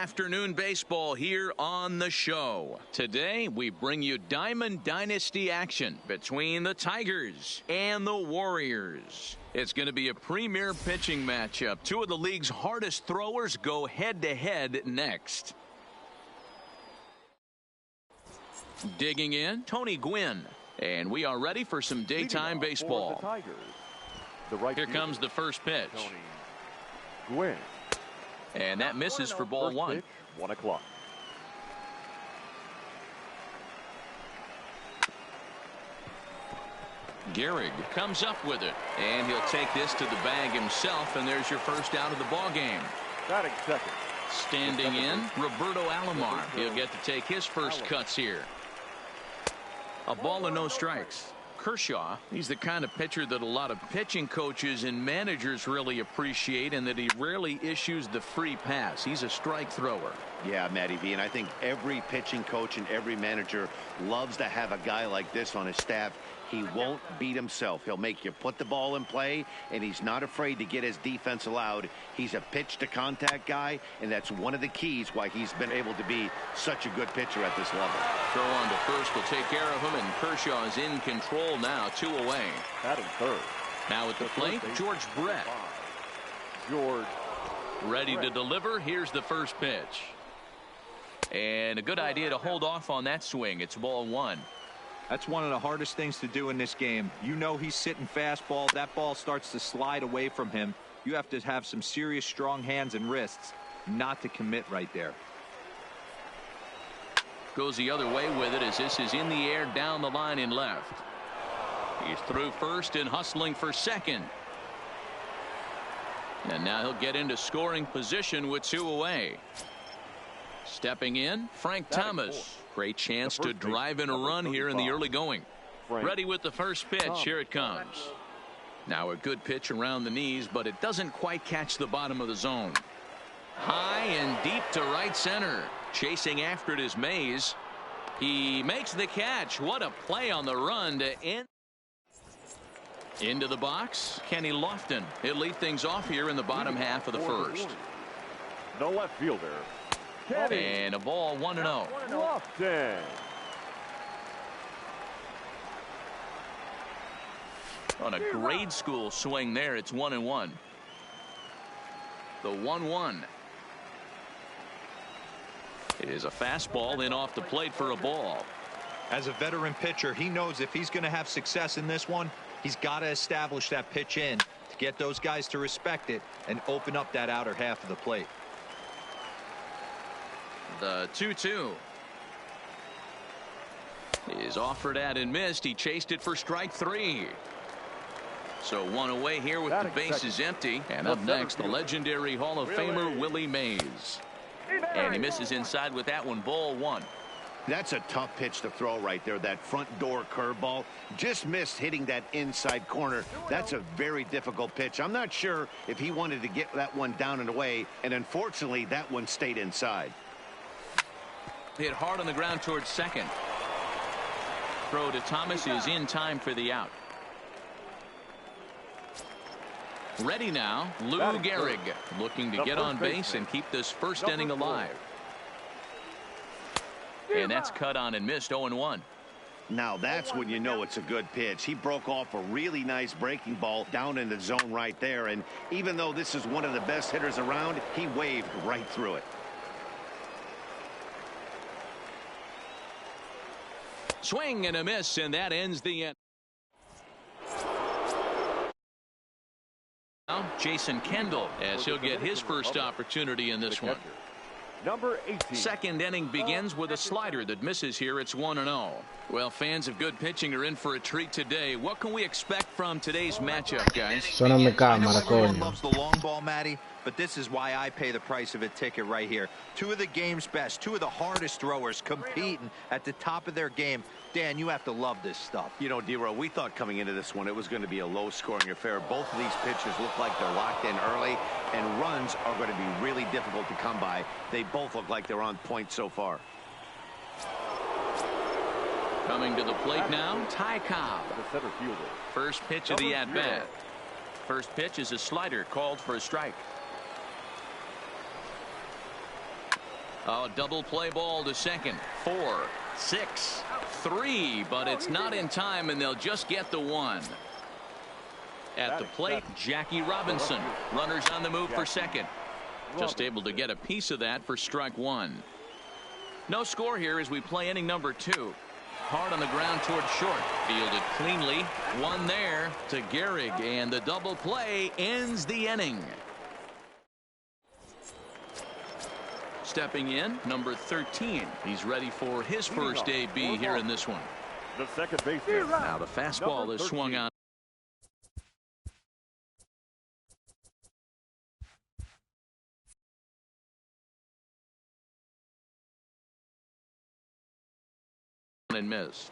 afternoon baseball here on the show. Today we bring you Diamond Dynasty action between the Tigers and the Warriors. It's going to be a premier pitching matchup. Two of the league's hardest throwers go head-to-head next. Digging in, Tony Gwynn. And we are ready for some daytime baseball. Here comes the first pitch. Gwynn. And that misses for ball one. 1 o'clock. Gehrig comes up with it, and he'll take this to the bag himself, and there's your first out of the ball game. Batting second. Standing in, Roberto Alomar. He'll get to take his first cuts here. A ball and no strikes. Kershaw, he's the kind of pitcher that a lot of pitching coaches and managers really appreciate, and that he rarely issues the free pass. He's a strike thrower. Yeah, Matty V, and I think every pitching coach and every manager loves to have a guy like this on his staff. He won't beat himself. He'll make you put the ball in play, and he's not afraid to get his defense allowed. He's a pitch-to-contact guy, and that's one of the keys why he's been able to be such a good pitcher at this level. Throw on to first will take care of him, and Kershaw is in control now, 2 away. Batting third. Now at the plate, George Brett. George. Ready to deliver. Here's the first pitch. And a good idea to hold off on that swing. It's ball one. That's one of the hardest things to do in this game. You know he's sitting fastball. That ball starts to slide away from him. You have to have some serious strong hands and wrists not to commit right there. Goes the other way with it as this is in the air down the line in left. He's through first and hustling for second. And now he'll get into scoring position with 2 away. Stepping in, Frank Thomas. Great chance to drive in a run here in the early going. Ready with the first pitch. Here it comes. Now a good pitch around the knees, but it doesn't quite catch the bottom of the zone. High and deep to right center. Chasing after it is Mays. He makes the catch. What a play on the run to end. Into the box, Kenny Lofton. He'll lead things off here in the bottom half of the first. The left fielder. And a ball 1-0. Lofton. On a grade school swing there, it's 1-1. The 1-1. It is a fastball in off the plate for a ball. As a veteran pitcher, he knows if he's going to have success in this one, he's got to establish that pitch in to get those guys to respect it and open up that outer half of the plate. The 2-2 is offered at and missed. He chased it for strike 3. So 1 away here with the bases empty. And up next, the legendary Hall of Famer Willie Mays. And he misses inside with that one. Ball 1. That's a tough pitch to throw right there. That front door curveball just missed hitting that inside corner. That's a very difficult pitch. I'm not sure if he wanted to get that one down and away, and unfortunately that one stayed inside. Hit hard on the ground towards second. Throw to Thomas is in time for the out. Ready now, Lou Gehrig looking to get on base and keep this first inning alive. And that's cut on and missed. 0-1. Now that's when you know it's a good pitch. He broke off a really nice breaking ball down in the zone right there, and even though this is one of the best hitters around, he waved right through it. Swing and a miss, and that ends the end. Now Jason Kendall, as he'll get his first opportunity in this one. Number 18. Second inning begins with a slider that misses here. It's 1-0. Well, fans of good pitching are in for a treat today. What can we expect from today's matchup, guys? Everyone loves the long ball, Matty, but this is why I pay the price of a ticket right here. Two of the game's best, two of the hardest throwers competing at the top of their game. Dan, you have to love this stuff. You know, D-Row, we thought coming into this one it was going to be a low-scoring affair. Both of these pitchers look like they're locked in early, and runs are going to be really difficult to come by. They both look like they're on point so far. Coming to the plate now, Ty Cobb. The center fielder. First pitch of the at-bat. First pitch is a slider called for a strike. A double play ball to second. 4, 6, 3, but it's not in time, and they'll just get the one. At the plate, Jackie Robinson. Runners on the move for second. Just able to get a piece of that for strike one. No score here as we play inning number 2. Hard on the ground toward short. Fielded cleanly. One there to Gehrig, and the double play ends the inning. Stepping in, number 13. He's ready for his first AB here in this one. The second baseman. Now the fastball is swung on. And missed.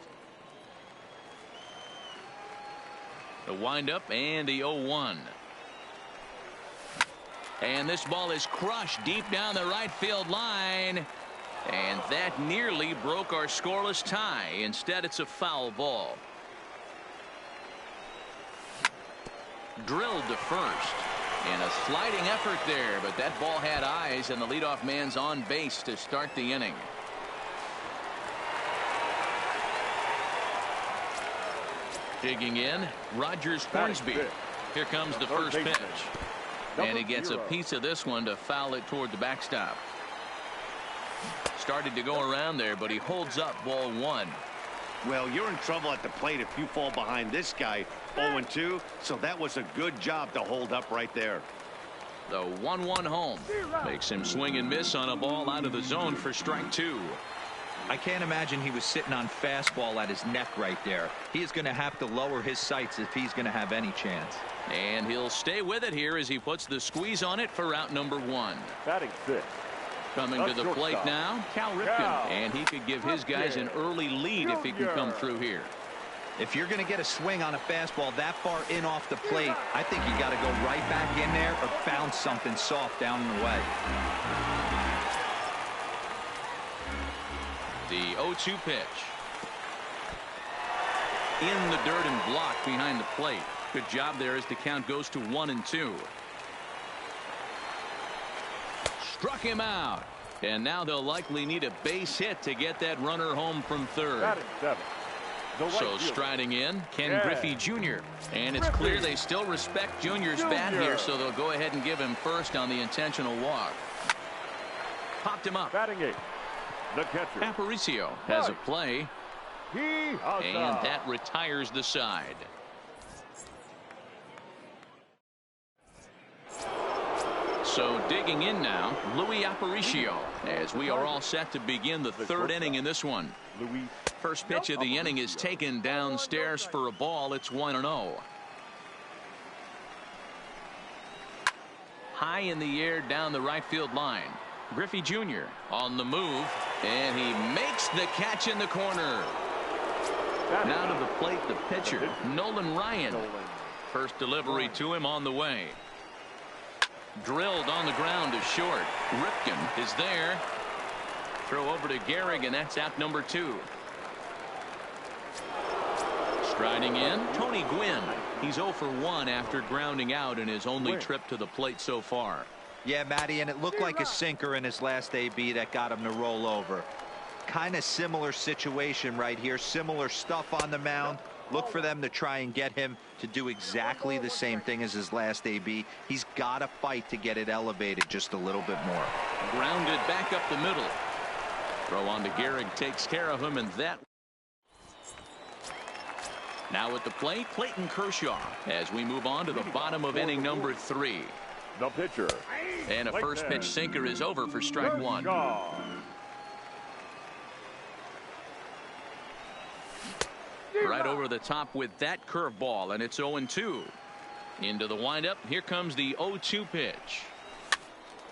The windup and the 0-1. And this ball is crushed deep down the right field line. And that nearly broke our scoreless tie. Instead, it's a foul ball. Drilled to first. And a sliding effort there, but that ball had eyes, and the leadoff man's on base to start the inning. Digging in, Rogers Hornsby. Here comes the first pitch. And he gets a piece of this one to foul it toward the backstop. Started to go around there, but he holds up ball one. Well, you're in trouble at the plate if you fall behind this guy 0-2. So that was a good job to hold up right there. The 1-1 home makes him swing and miss on a ball out of the zone for strike two. I can't imagine he was sitting on fastball at his neck right there. He is going to have to lower his sights if he's going to have any chance. And he'll stay with it here as he puts the squeeze on it for out number 1. Batting 6. Coming to the plate now, Cal Ripken. And he could give his guys an early lead if he can come through here. If you're going to get a swing on a fastball that far in off the plate, I think you got to go right back in there or bounce something soft down and away. The 0-2 pitch. In the dirt and blocked behind the plate. Good job there as the count goes to 1-2. Struck him out. And now they'll likely need a base hit to get that runner home from third. So striding in, Ken Griffey Jr. And it's clear they still respect Jr.'s bat here, so they'll go ahead and give him first on the intentional walk. Popped him up. Batting 8. The catcher. Aparicio has a play. And that retires the side. So digging in now, Luis Aparicio, as we are all set to begin the third inning in this one. First pitch of the inning is taken downstairs for a ball. It's 1-0. High in the air down the right field line. Griffey Jr. on the move, and he makes the catch in the corner. Now to the plate, the pitcher, Nolan Ryan. First delivery to him on the way. Drilled on the ground to short. Ripken is there. Throw over to Gehrig, and that's out number 2. Striding in, Tony Gwynn. He's 0 for 1 after grounding out in his only trip to the plate so far. Yeah, Matty, and it looked like a sinker in his last AB that got him to roll over. Kind of similar situation right here. Similar stuff on the mound. Look for them to try and get him to do exactly the same thing as his last AB. He's got to fight to get it elevated just a little bit more. Grounded back up the middle. Throw on to Gehrig takes care of him, and that. Now at the plate, Clayton Kershaw, as we move on to the bottom of inning number 3. The pitcher. And a first pitch sinker is over for strike 1. Right over the top with that curveball, and it's 0-2. Into the windup. Here comes the 0-2 pitch.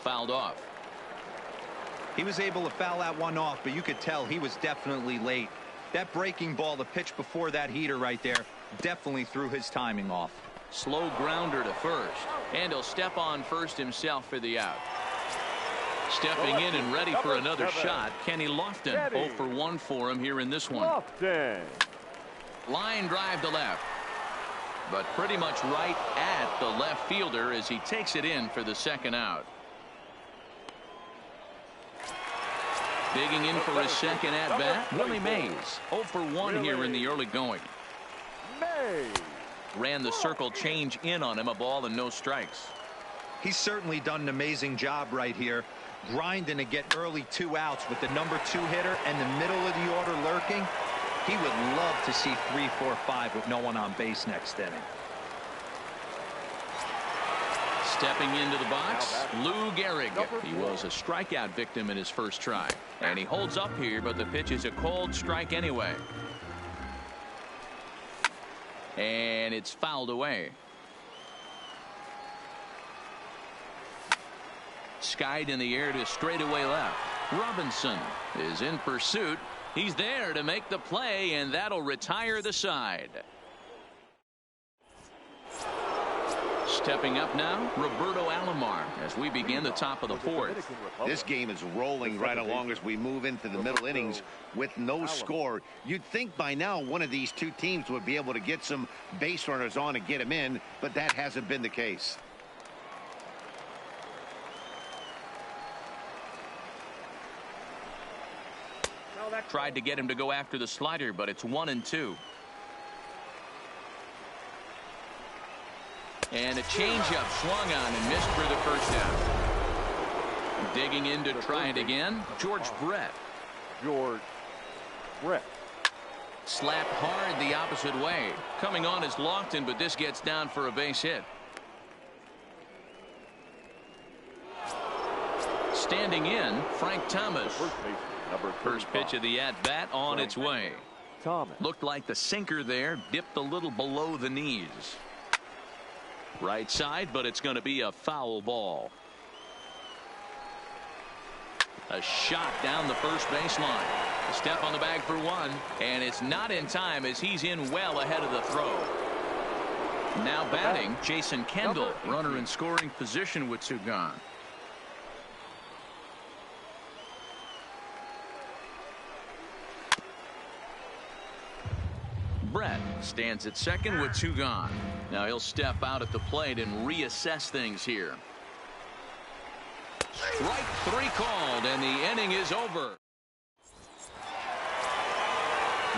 Fouled off. He was able to foul that one off, but you could tell he was definitely late. That breaking ball, the pitch before that heater right there, definitely threw his timing off. Slow grounder to first, and he'll step on first himself for the out. Stepping in and ready for another shot, Kenny Lofton. 0 for 1 for him here in this one. Line drive to left, but pretty much right at the left fielder as he takes it in for the second out. Digging in for his second at-bat, Willie Mays. 0 for 1 here in the early going. Ran the circle change in on him, a ball and no strikes. He's certainly done an amazing job right here, grinding to get early 2 outs with the number 2 hitter and the middle of the order lurking. He would love to see 3, 4, 5 with no one on base next inning. Stepping into the box, Lou Gehrig. He was a strikeout victim in his first try. And he holds up here, but the pitch is a cold strike anyway. And it's fouled away. Skied in the air to straightaway left. Robinson is in pursuit. He's there to make the play, and that'll retire the side. Stepping up now, Roberto Alomar, as we begin the top of the 4th. This game is rolling right along as we move into the middle innings with no score. You'd think by now one of these two teams would be able to get some base runners on and get them in, but that hasn't been the case. Tried to get him to go after the slider, but it's 1-2. And a changeup swung on and missed for the first out. Digging in to try it again, George Brett. Slapped hard the opposite way. Coming on is Lofton, but this gets down for a base hit. Standing in, Frank Thomas. First pitch of the at-bat on its way. Looked like the sinker there, dipped a little below the knees. Right side, but it's going to be a foul ball. A shot down the first baseline. A step on the bag for 1, and it's not in time as he's in well ahead of the throw. Now batting, Jason Kendall, runner in scoring position with 2 gone. Brett stands at second with 2 gone. Now he'll step out at the plate and reassess things here. Strike 3 called, and the inning is over.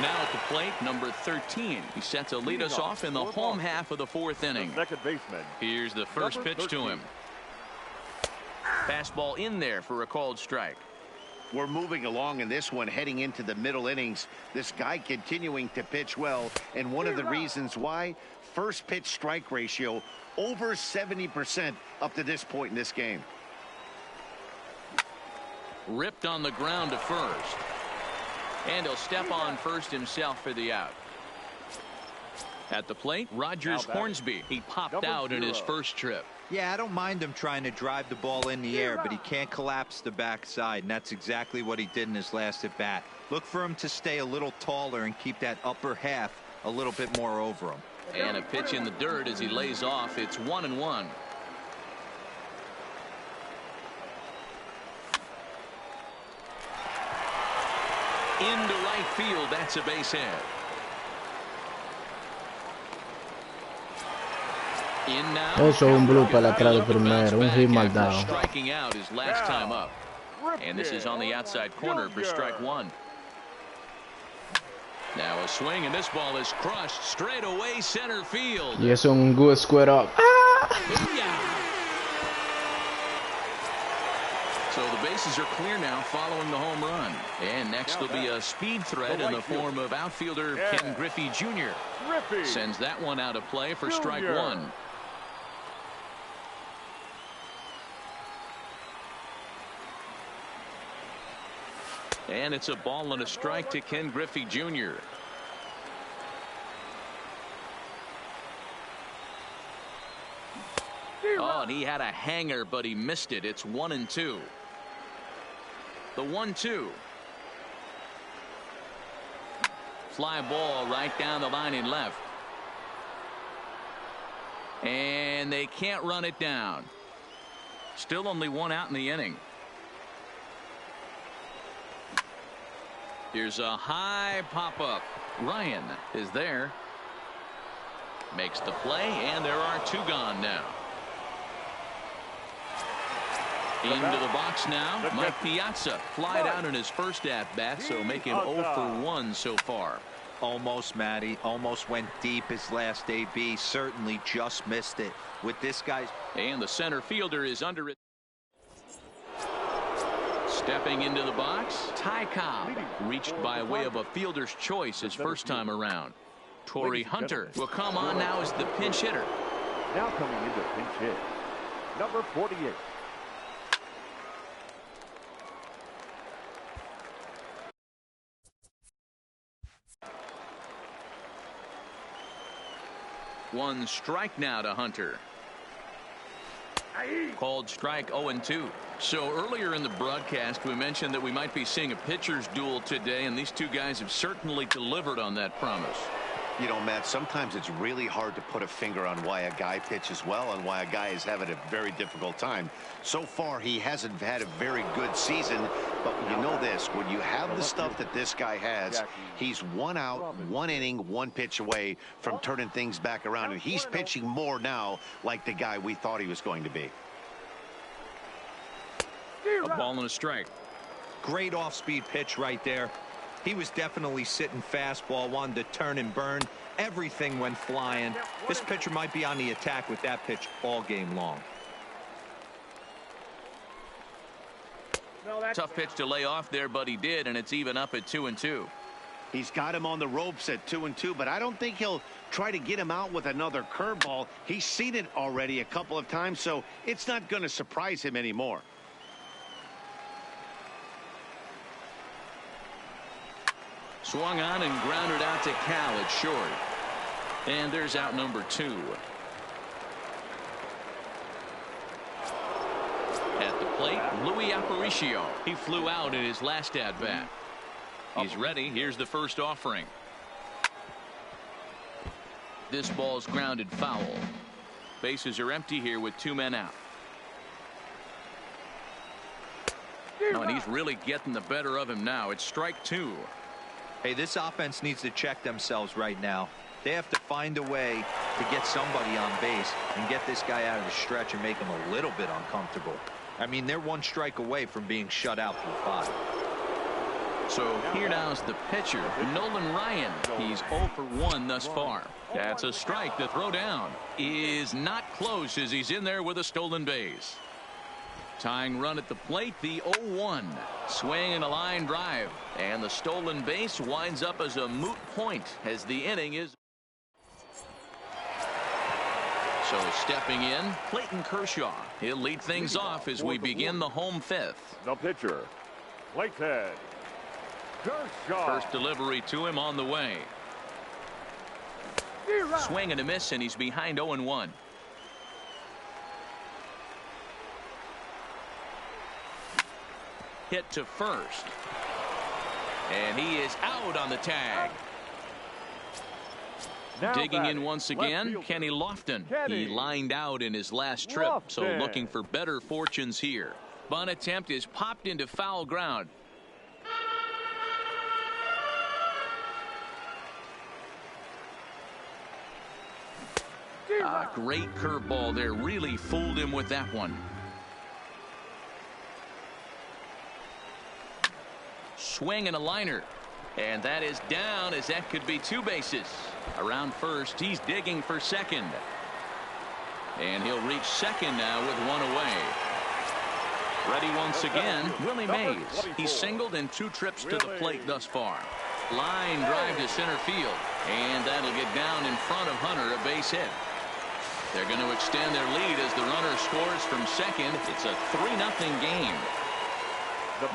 Now at the plate, number 13. He's set to lead us off in the home half of the 4th inning. Second baseman. Here's the first pitch to him. Fastball in there for a called strike. We're moving along in this one, heading into the middle innings. This guy continuing to pitch well, and one of the reasons why, first pitch strike ratio over 70% up to this point in this game. Ripped on the ground to first. And he'll step on first himself for the out. At the plate, Rogers Hornsby. He popped out in his first trip. Yeah, I don't mind him trying to drive the ball in the air, but he can't collapse the backside, and that's exactly what he did in his last at bat. Look for him to stay a little taller and keep that upper half a little bit more over him. And a pitch in the dirt as he lays off. It's 1-1. Into right field. That's a base hit. Eso es un blooper atrás de primero, un hit mal dado. Striking out his last time up. And this is on the outside corner for strike 1. Now a swing, and this ball is crushed straight away center field. Y eso es un good square up. So the bases are clear now following the home run. And next will be a speed threat in the form of outfielder Ken Griffey Jr. Sends that one out of play for strike 1. And it's a ball and a strike to Ken Griffey Jr. Oh, and he had a hanger, but he missed it. It's 1-2. The 1-2. Fly ball right down the line in left. And they can't run it down. Still only 1 out in the inning. Here's a high pop-up. Ryan is there. Makes the play, and there are 2 gone now. Into the box now, Mike Piazza flied out in his first at-bat, so make him 0 for 1 so far. Almost, Matty. Almost went deep his last AB. Certainly just missed it. With this guy's... And the center fielder is under it. Stepping into the box, Ty Cobb reached by way of a fielder's choice his first time around. Torrey Hunter will come on now as the pinch hitter. Now coming into pinch hit, number 48. One strike now to Hunter. Called strike 0-2. So earlier in the broadcast we mentioned that we might be seeing a pitcher's duel today, and these two guys have certainly delivered on that promise. You know, Matt, sometimes it's really hard to put a finger on why a guy pitches well and why a guy is having a very difficult time. So far, he hasn't had a very good season, but you know this, when you have the stuff that this guy has, he's 1 out, 1 inning, 1 pitch away from turning things back around, and he's pitching more now like the guy we thought he was going to be. A ball and a strike. Great off-speed pitch right there. He was definitely sitting fastball, wanted to turn and burn. Everything went flying. This pitcher might be on the attack with that pitch all game long. Tough pitch to lay off there, but he did, and it's even up at 2-2. He's got him on the ropes at 2-2, but I don't think he'll try to get him out with another curveball. He's seen it already a couple of times, so it's not going to surprise him anymore. Swung on and grounded out to Cal at short. And there's out number 2. At the plate, Louis Aparicio. He flew out in his last at-bat. He's ready. Here's the first offering. This ball's grounded foul. Bases are empty here with 2 men out. Oh, and he's really getting the better of him now. It's strike 2. Hey, this offense needs to check themselves right now. They have to find a way to get somebody on base and get this guy out of the stretch and make him a little bit uncomfortable. I mean, they're 1 strike away from being shut out through 5. So here now's the pitcher, Nolan Ryan. He's 0 for 1 thus far. That's a strike. The throw down is not close as he's in there with a stolen base. Tying run at the plate, the 0-1. Swing and a line drive. And the stolen base winds up as a moot point as the inning is. So stepping in, Clayton Kershaw. He'll lead things off as we begin the home 5th. The pitcher, Clayton Kershaw. First delivery to him on the way. Swing and a miss, and he's behind 0-1. Hit to first. And he is out on the tag. Now digging in once again, Kenny Lofton. He lined out in his last trip, so looking for better fortunes here. Bunt attempt is popped into foul ground. Great curveball there. Really fooled him with that one. Swing and a liner. And that is down, as that could be 2 bases. Around first, he's digging for second. And he'll reach second now with 1 away. Ready once again, Willie Mays. He's singled in 2 trips to the plate thus far. Line drive to center field. And that'll get down in front of Hunter, a base hit. They're going to extend their lead as the runner scores from second. It's a 3-0 game.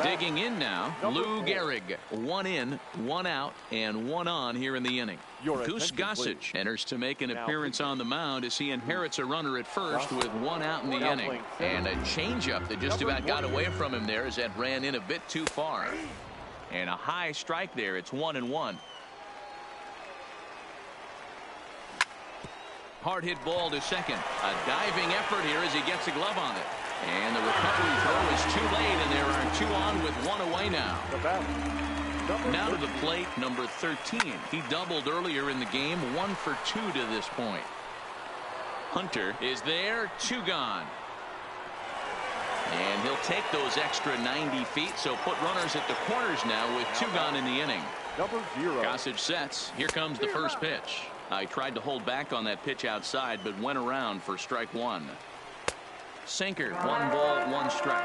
Digging in now, Lou Gehrig. 1 in, 1 out, and 1 on here in the inning. Goose Gossage enters to make an appearance on the mound as he inherits a runner at first with 1 out in the inning. And a changeup that just about got away from him there as that ran in a bit too far. And a high strike there. It's 1-1. Hard hit ball to second. A diving effort here as he gets a glove on it. And the recovery throw is too late, and there are 2 on with 1 away now. Now to the plate, number 13. He doubled earlier in the game, 1 for 2 to this point. Hunter is there, 2 gone. And he'll take those extra 90 feet, so put runners at the corners now with 2 gone in the inning. Number 0. Gossage sets. Here comes the first pitch. I tried to hold back on that pitch outside, but went around for strike 1. Sinker, 1 ball, 1 strike.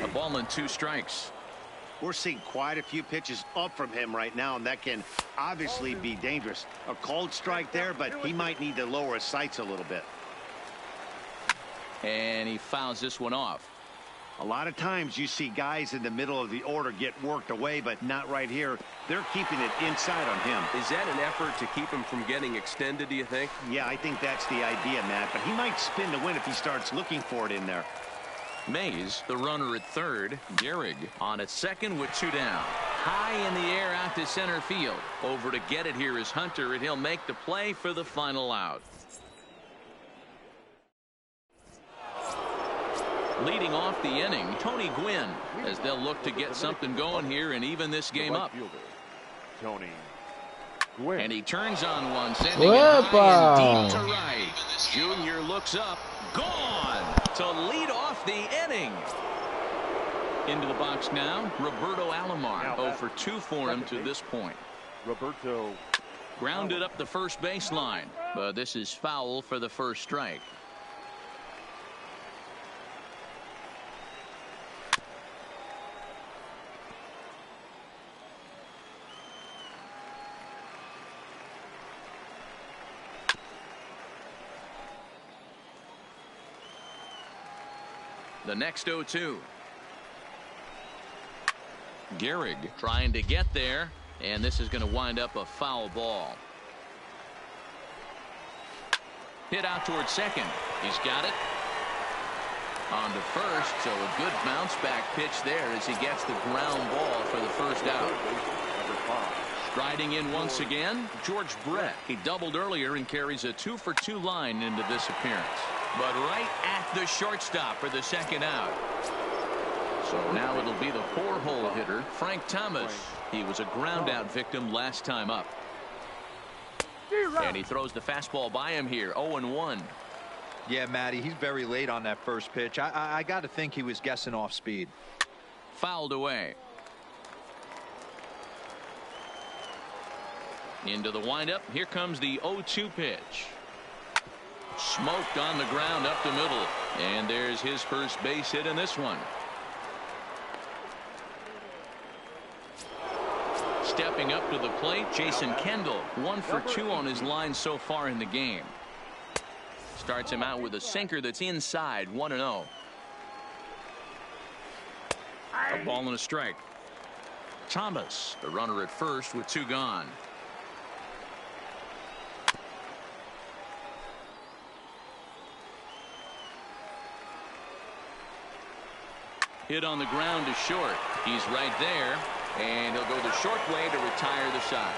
A ball and 2 strikes. We're seeing quite a few pitches up from him right now, and that can obviously be dangerous. A cold strike there, but he might need to lower his sights a little bit. And he fouls this one off. A lot of times you see guys in the middle of the order get worked away, but not right here. They're keeping it inside on him. Is that an effort to keep him from getting extended, do you think? Yeah, I think that's the idea, Matt, but he might spin to win if he starts looking for it in there. Mays, the runner at third. Gehrig on at second with 2 down. High in the air out to center field. Over to get it here is Hunter, and he'll make the play for the final out. Leading off the inning, Tony Gwynn, as they'll look to get something going here and even this game up. Tony Gwynn. And he turns on one, sending it high and deep to right. Junior looks up, gone to lead off the inning. Into the box now, Roberto Alomar. 0 for 2 for him to this point. Roberto grounded up the first baseline, but this is foul for the first strike. The next 0-2. Gehrig trying to get there, and this is going to wind up a foul ball. Hit out towards second. He's got it. On to first, so a good bounce back pitch there as he gets the ground ball for the first out. Striding in once again, George Brett. He doubled earlier and carries a 2 for 2 line into this appearance. But right at the shortstop for the second out. So now it'll be the 4-hole hitter, Frank Thomas. He was a ground out victim last time up. And he throws the fastball by him here, 0-1. Yeah, Matty, he's very late on that first pitch. I got to think he was guessing off speed. Fouled away. Into the windup. Here comes the 0-2 pitch. Smoked on the ground up the middle. And there's his first base hit in this one. Stepping up to the plate, Jason Kendall. 1 for 2 on his line so far in the game. Starts him out with a sinker that's inside, 1-0. A ball and a strike. Thomas, the runner at first with 2 gone. Hit on the ground to short. He's right there, and he'll go the short way to retire the side.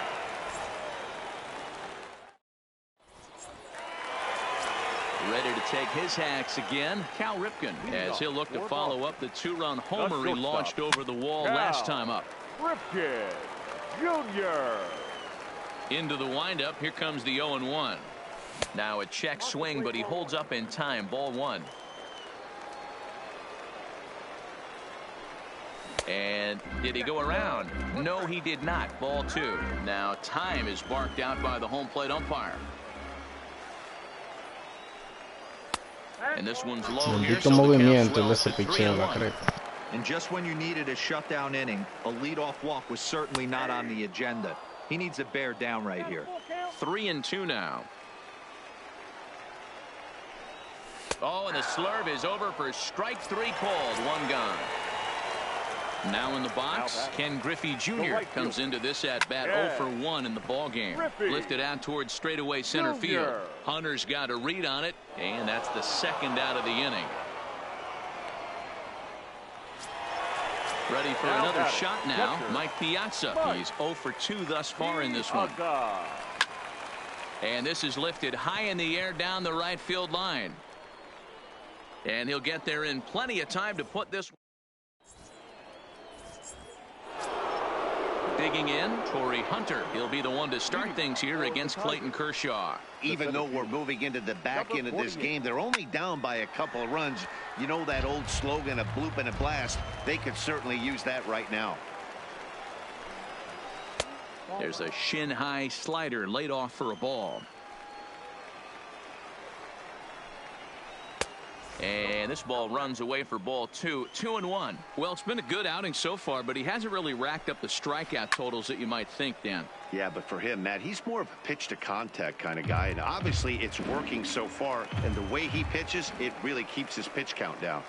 Ready to take his hacks again, Cal Ripken, as he'll look to follow up the 2-run homer he launched over the wall last time up. Ripken Jr. Into the windup. Here comes the 0-1. Now a check swing, but he holds up in time. Ball 1. And did he go around? No, he did not. Ball 2. Now time is barked out by the home plate umpire. And this one's low here, so and just when you needed a shutdown inning, a leadoff walk was certainly not on the agenda. He needs to bear down right here. 3-2 now. Oh, and the slurve is over for strike 3 called. 1 gone. Now in the box, Ken Griffey Jr. comes into this at-bat 0 for 1 in the ballgame. Lifted out towards straightaway center field. Hunter's got a read on it, and that's the second out of the inning. Ready for another shot now, Mike Piazza. He's 0 for 2 thus far in this one. And this is lifted high in the air down the right field line. And he'll get there in plenty of time to put this. Digging in, Torrey Hunter. He'll be the one to start things here against Clayton Kershaw. Even though we're moving into the back end of this game, they're only down by a couple of runs. You know that old slogan, a bloop and a blast. They could certainly use that right now. There's a shin-high slider laid off for a ball. And this ball runs away for ball 2. 2-1. Well, it's been a good outing so far, but he hasn't really racked up the strikeout totals that you might think, Dan. Yeah, but for him, Matt, he's more of a pitch-to-contact kind of guy. And obviously, it's working so far. And the way he pitches, it really keeps his pitch count down.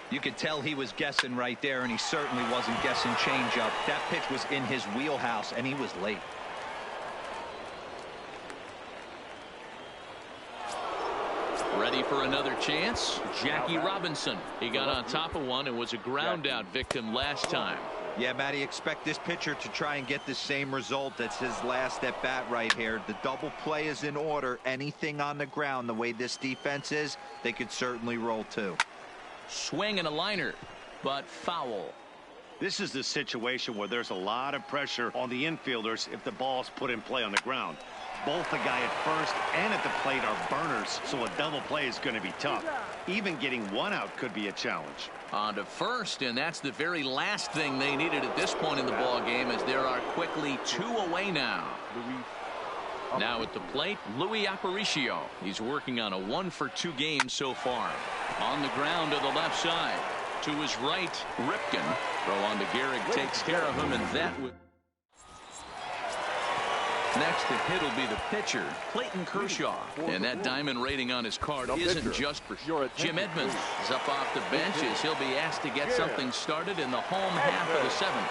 You could tell he was guessing right there, and he certainly wasn't guessing changeup. That pitch was in his wheelhouse, and he was late. Ready for another chance? Jackie Robinson. He got on top of one and was a ground out victim last time. Yeah, Matty, expect this pitcher to try and get the same result. That's his last at bat right here. The double play is in order. Anything on the ground, the way this defense is, they could certainly roll too. Swing and a liner, but foul. This is the situation where there's a lot of pressure on the infielders if the ball's put in play on the ground. Both the guy at first and at the plate are burners, so a double play is going to be tough. Even getting one out could be a challenge. On to first, and that's the very last thing they needed at this point in the ball game, as there are quickly 2 away now. Now at the plate, Louis Aparicio. He's working on a 1-for-2 game so far. On the ground to the left side. To his right, Ripken. Throw on to Gehrig, takes care of him, and that would... Next to hit will be the pitcher, Clayton Kershaw. And that diamond rating on his card isn't just for Jim Edmonds. Is up off the bench as he'll be asked to get something started in the home half of the 7th.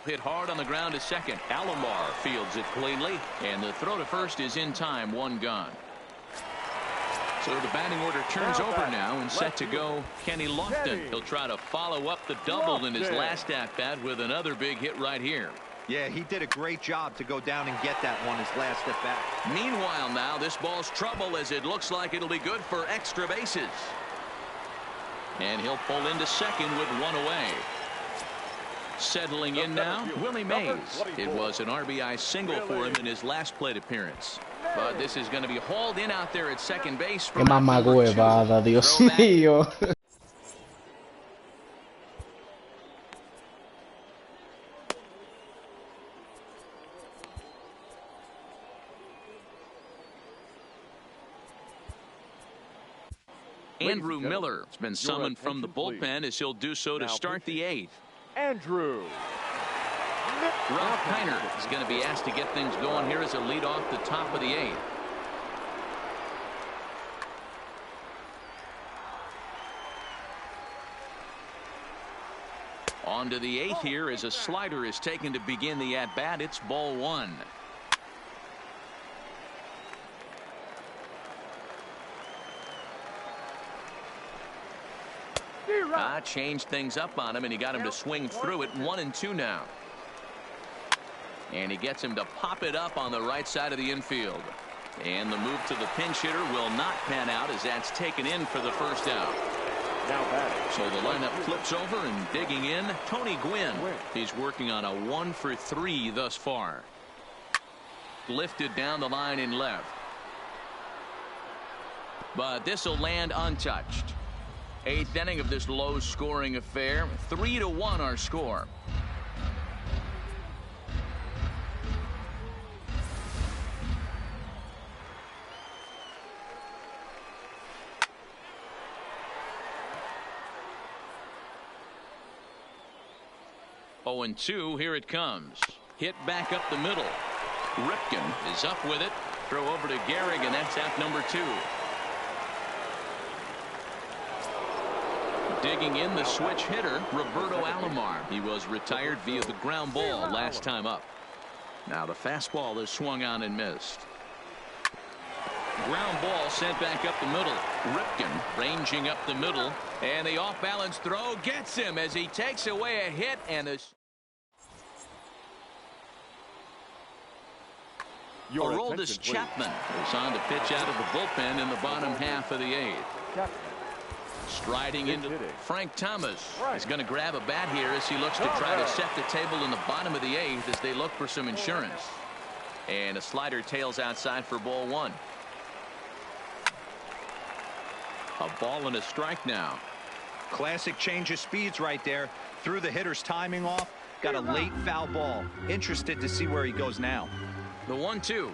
Hit hard on the ground to second. Alomar fields it cleanly, and the throw to first is in time. 1 gone. So the batting order turns over now, and set to go Kenny Lofton. He'll try to follow up the double in his last at-bat with another big hit right here. Yeah, he did a great job to go down and get that one his last at-bat. Meanwhile now, this ball's trouble as it looks like it'll be good for extra bases. And he'll pull into second with 1 away. Settling in now, Willie Mays. It was an RBI single for him in his last plate appearance. But this is going to be hauled in out there at second base. Qué mamahuevada, Dios mío. Andrew Miller has been summoned from the bullpen as he'll do so to start the 8th. Andrew. Ralph Kiner is going to be asked to get things going here as a lead off the top of the 8th. On to the 8th here as a slider is taken to begin the at-bat. It's ball 1. Changed things up on him, and he got him to swing through it. 1-2 now. And he gets him to pop it up on the right side of the infield. And the move to the pinch hitter will not pan out as that's taken in for the first out. So the lineup flips over, and digging in, Tony Gwynn. He's working on a 1-for-3 thus far. Lifted down the line in left. But this will land untouched. 8th inning of this low-scoring affair. 3-1 our score. Oh, and 2, here it comes. Hit back up the middle. Ripken is up with it. Throw over to Gehrig, and that's out number 2. Digging in, the switch hitter, Roberto Alomar. He was retired via the ground ball last time up. Now the fastball is swung on and missed. Ground ball sent back up the middle. Ripken ranging up the middle, and the off-balance throw gets him as he takes away a hit, and Aroldis Chapman is on to pitch out of the bullpen in the bottom half of the 8th. Striding into Frank Thomas is going to grab a bat here as he looks to try to set the table in the bottom of the 8th as they look for some insurance. And a slider tails outside for ball 1. A ball and a strike now. Classic change of speeds right there. Threw the hitter's timing off. Got a late foul ball. Interested to see where he goes now. The 1-2.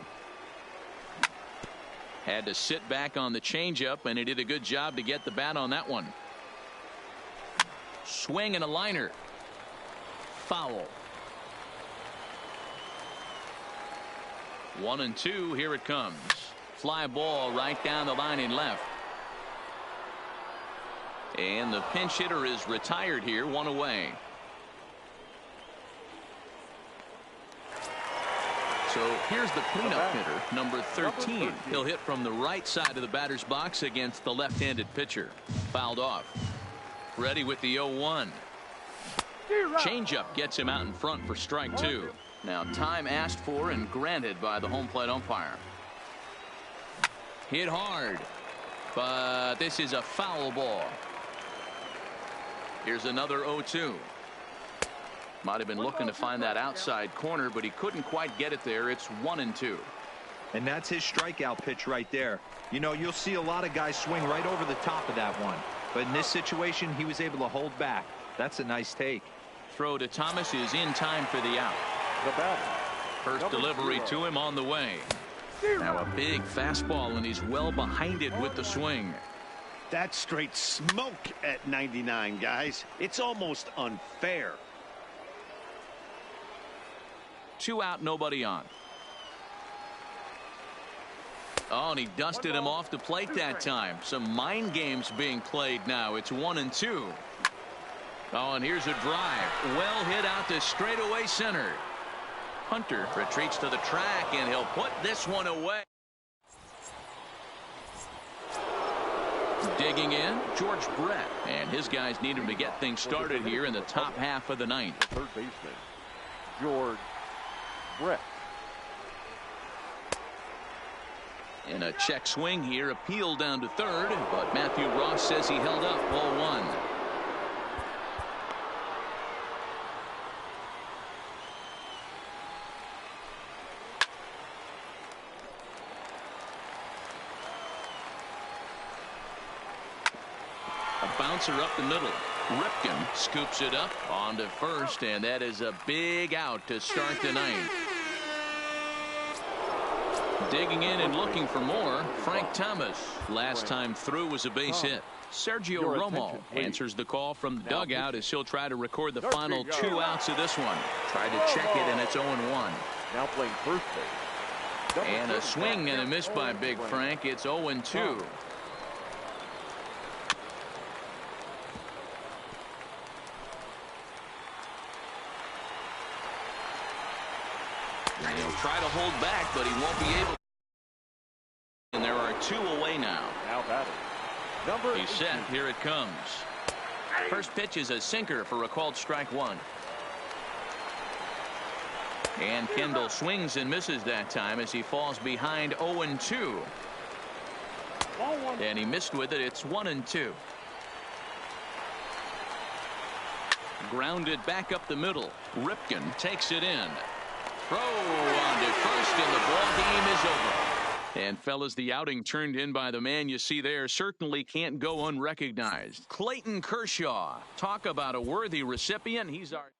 Had to sit back on the changeup, and he did a good job to get the bat on that one. Swing and a liner. Foul. 1-2. Here it comes. Fly ball right down the line in left. And the pinch hitter is retired here, 1 away. So here's the cleanup hitter, number 13. He'll hit from the right side of the batter's box against the left-handed pitcher. Fouled off. Ready with the 0-1. Changeup gets him out in front for strike 2. Now time asked for and granted by the home plate umpire. Hit hard, but this is a foul ball. Here's another 0-2. Might have been looking to find that outside corner, but he couldn't quite get it there. It's 1-2. And that's his strikeout pitch right there. You know, you'll see a lot of guys swing right over the top of that one. But in this situation, he was able to hold back. That's a nice take. Throw to Thomas is in time for the out. First delivery to him on the way. Now a big fastball, and he's well behind it with the swing. That's straight smoke at 99, guys. It's almost unfair. 2 out, nobody on. Oh, and he dusted him off the plate that time. Some mind games being played now. It's 1-2. Oh, and here's a drive. Well hit out to straightaway center. Hunter retreats to the track, and he'll put this one away. Digging in, George Brett. And his guys need him to get things started here in the top half of the 9th. Third baseman, George Brett. In a check swing here, appeal down to third, but Matthew Ross says he held up. Ball 1. A bouncer up the middle. Ripken scoops it up onto first, and that is a big out to start the 9th. Digging in and looking for more, Frank Thomas. Last time through was a base hit. Sergio Romo answers the call from the dugout as he'll try to record the final 2 outs of this one. Tried to check it, and it's 0-1. Now playing first base. And a swing and a miss by Big Frank. It's 0-2. He'll try to hold back, but he won't be able. And there are 2 away now. Now batting. He's set. Here it comes. First pitch is a sinker for a called strike 1. And Kendall swings and misses that time as he falls behind 0-2. And he missed with it. It's 1-2. Grounded back up the middle. Ripken takes it in. Throw on to first, and the ball game is over. And fellas, the outing turned in by the man you see there certainly can't go unrecognized. Clayton Kershaw. Talk about a worthy recipient. He's our